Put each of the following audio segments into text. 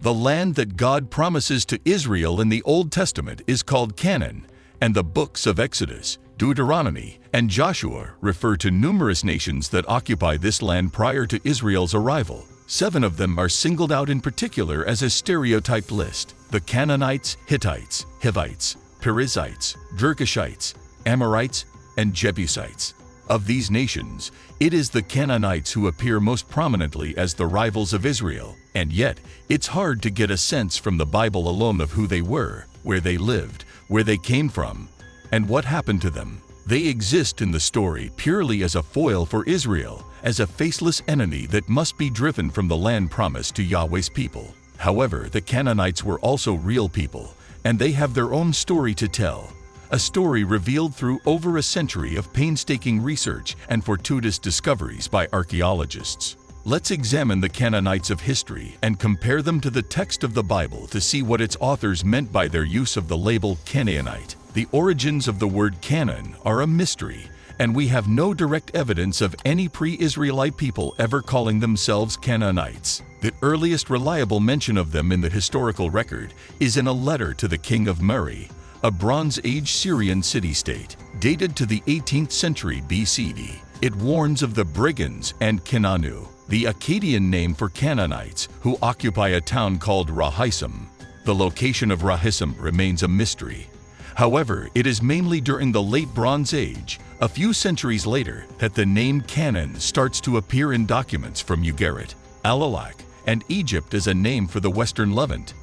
The land that God promises to Israel in the Old Testament is called Canaan, and the books of Exodus, Deuteronomy, and Joshua refer to numerous nations that occupy this land prior to Israel's arrival. 7 of them are singled out in particular as a stereotyped list: the Canaanites, Hittites, Hivites, Perizzites, Girgashites, Amorites, and Jebusites. Of these nations, it is the Canaanites who appear most prominently as the rivals of Israel, and yet it's hard to get a sense from the Bible alone of who they were, where they lived, where they came from, and what happened to them. They exist in the story purely as a foil for Israel, as a faceless enemy that must be driven from the land promised to Yahweh's people. However, the Canaanites were also real people, and they have their own story to tell. A story revealed through over a century of painstaking research and fortuitous discoveries by archaeologists. Let's examine the Canaanites of history and compare them to the text of the Bible to see what its authors meant by their use of the label Canaanite. The origins of the word Canaan are a mystery, and we have no direct evidence of any pre-Israelite people ever calling themselves Canaanites. The earliest reliable mention of them in the historical record is in a letter to the king of Murray, a Bronze Age Syrian city-state, dated to the 18th century BCE. It warns of the brigands and Kenanu, the Akkadian name for Canaanites, who occupy a town called Rahism. The location of Rahism remains a mystery. However, it is mainly during the late Bronze Age, a few centuries later, that the name Canaan starts to appear in documents from Ugarit, Alalak, and Egypt as a name for the Western Levant.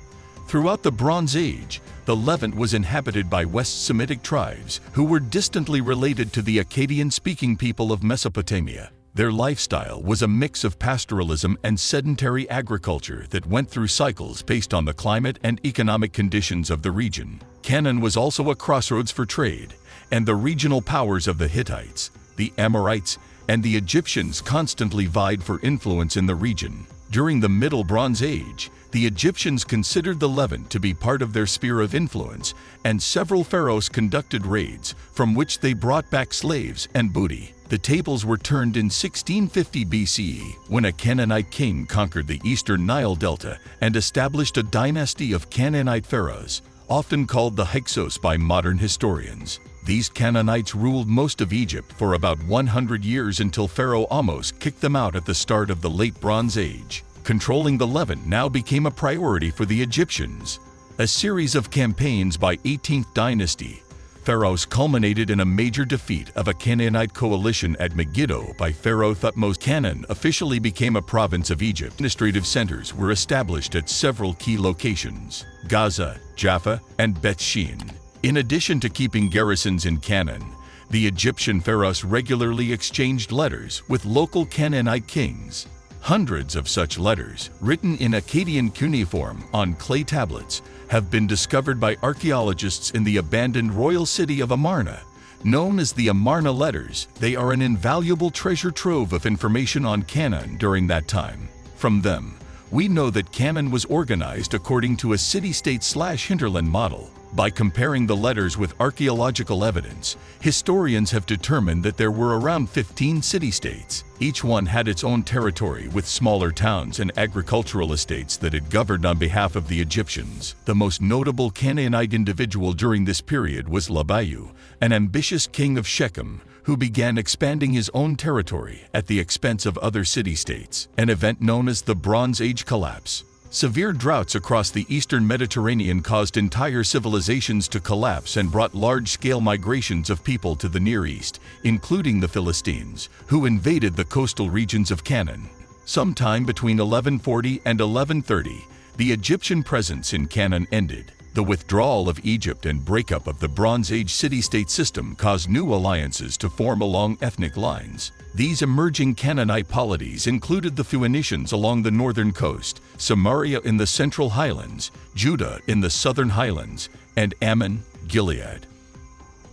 Throughout the Bronze Age, the Levant was inhabited by West Semitic tribes who were distantly related to the Akkadian-speaking people of Mesopotamia. Their lifestyle was a mix of pastoralism and sedentary agriculture that went through cycles based on the climate and economic conditions of the region. Canaan was also a crossroads for trade, and the regional powers of the Hittites, the Amorites, and the Egyptians constantly vied for influence in the region. During the Middle Bronze Age, the Egyptians considered the Levant to be part of their sphere of influence, and several pharaohs conducted raids from which they brought back slaves and booty. The tables were turned in 1650 BCE when a Canaanite king conquered the eastern Nile Delta and established a dynasty of Canaanite pharaohs, often called the Hyksos by modern historians. These Canaanites ruled most of Egypt for about 100 years until Pharaoh Ahmose kicked them out at the start of the Late Bronze Age. Controlling the Levant now became a priority for the Egyptians. A series of campaigns by 18th dynasty pharaohs culminated in a major defeat of a Canaanite coalition at Megiddo by Pharaoh Thutmose. Canaan officially became a province of Egypt. Administrative centers were established at several key locations: Gaza, Jaffa, and Beth Shean. In addition to keeping garrisons in Canaan, the Egyptian pharaohs regularly exchanged letters with local Canaanite kings. Hundreds of such letters, written in Akkadian cuneiform on clay tablets, have been discovered by archaeologists in the abandoned royal city of Amarna. Known as the Amarna letters, they are an invaluable treasure trove of information on Canaan during that time. From them, we know that Canaan was organized according to a city-state/hinterland model. By comparing the letters with archaeological evidence, historians have determined that there were around 15 city-states. Each one had its own territory with smaller towns and agricultural estates that it governed on behalf of the Egyptians. The most notable Canaanite individual during this period was Labayu, an ambitious king of Shechem, who began expanding his own territory at the expense of other city-states, an event known as the Bronze Age collapse. Severe droughts across the eastern Mediterranean caused entire civilizations to collapse and brought large-scale migrations of people to the Near East, including the Philistines, who invaded the coastal regions of Canaan. Sometime between 1140 and 1130, the Egyptian presence in Canaan ended. The withdrawal of Egypt and breakup of the Bronze Age city-state system caused new alliances to form along ethnic lines. These emerging Canaanite polities included the Phoenicians along the northern coast, Samaria in the central highlands, Judah in the southern highlands, and Ammon, Gilead,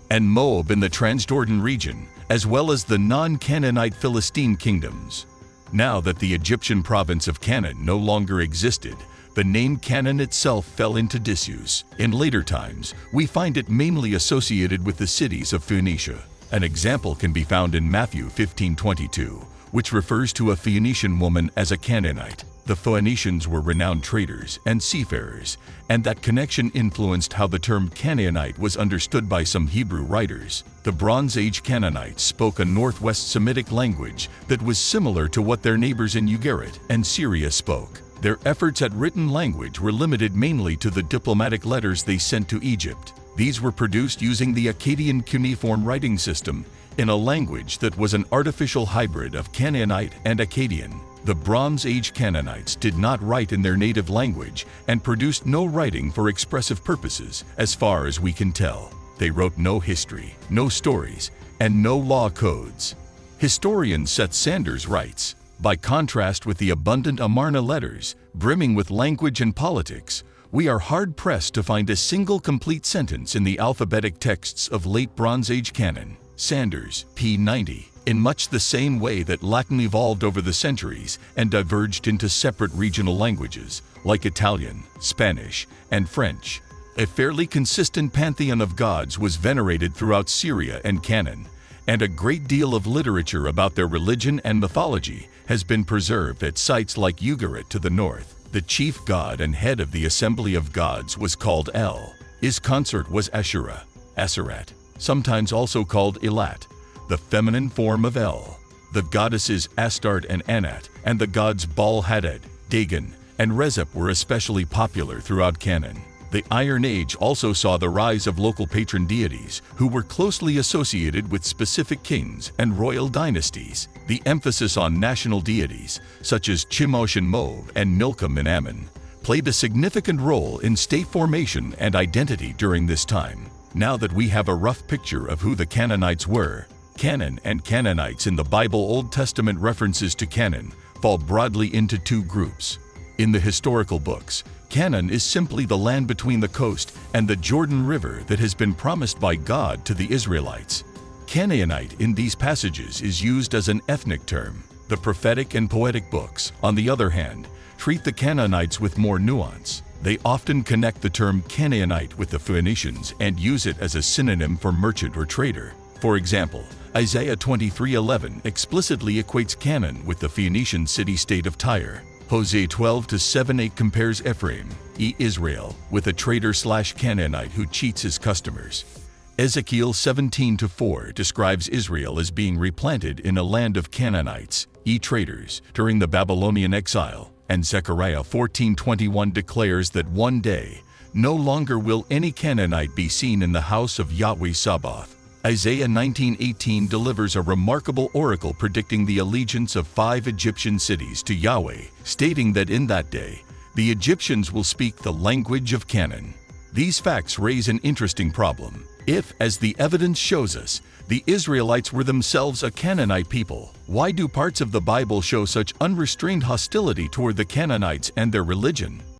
and Moab in the Transjordan region, as well as the non-Canaanite Philistine kingdoms. Now that the Egyptian province of Canaan no longer existed, the name Canaan itself fell into disuse. In later times, we find it mainly associated with the cities of Phoenicia. An example can be found in Matthew 15:22, which refers to a Phoenician woman as a Canaanite. The Phoenicians were renowned traders and seafarers, and that connection influenced how the term Canaanite was understood by some Hebrew writers. The Bronze Age Canaanites spoke a Northwest Semitic language that was similar to what their neighbors in Ugarit and Syria spoke. Their efforts at written language were limited mainly to the diplomatic letters they sent to Egypt. These were produced using the Akkadian cuneiform writing system in a language that was an artificial hybrid of Canaanite and Akkadian. The Bronze Age Canaanites did not write in their native language and produced no writing for expressive purposes, as far as we can tell. They wrote no history, no stories, and no law codes. Historian Seth Sanders writes, "By contrast with the abundant Amarna letters, brimming with language and politics, we are hard-pressed to find a single complete sentence in the alphabetic texts of late Bronze Age canon." Sanders, p. 90. In much the same way that Latin evolved over the centuries and diverged into separate regional languages, like Italian, Spanish, and French, a fairly consistent pantheon of gods was venerated throughout Syria and Canaan, and a great deal of literature about their religion and mythology has been preserved at sites like Ugarit to the north. The chief god and head of the assembly of gods was called El. His consort was Ashura, Aserat, sometimes also called Elat, the feminine form of El. The goddesses Astarte and Anat, and the gods Baal-Hadad, Dagon, and Rezep were especially popular throughout Canaan. The Iron Age also saw the rise of local patron deities who were closely associated with specific kings and royal dynasties. The emphasis on national deities, such as Chemosh and Mov and Milcom and Ammon, played a significant role in state formation and identity during this time. Now that we have a rough picture of who the Canaanites were, Canaan and Canaanites in the Bible Old Testament references to Canaan fall broadly into two groups. In the historical books, Canaan is simply the land between the coast and the Jordan River that has been promised by God to the Israelites. Canaanite in these passages is used as an ethnic term. The prophetic and poetic books, on the other hand, treat the Canaanites with more nuance. They often connect the term Canaanite with the Phoenicians and use it as a synonym for merchant or trader. For example, Isaiah 23:11 explicitly equates Canaan with the Phoenician city-state of Tyre. Hosea 12:7-8 compares Ephraim, Israel, with a trader/Canaanite who cheats his customers. Ezekiel 17:4 describes Israel as being replanted in a land of Canaanites, traders, during the Babylonian exile, and Zechariah 14:21 declares that one day, no longer will any Canaanite be seen in the house of Yahweh Sabaoth. Isaiah 19:18 delivers a remarkable oracle predicting the allegiance of 5 Egyptian cities to Yahweh, stating that in that day, the Egyptians will speak the language of Canaan. These facts raise an interesting problem. If, as the evidence shows us, the Israelites were themselves a Canaanite people, why do parts of the Bible show such unrestrained hostility toward the Canaanites and their religion?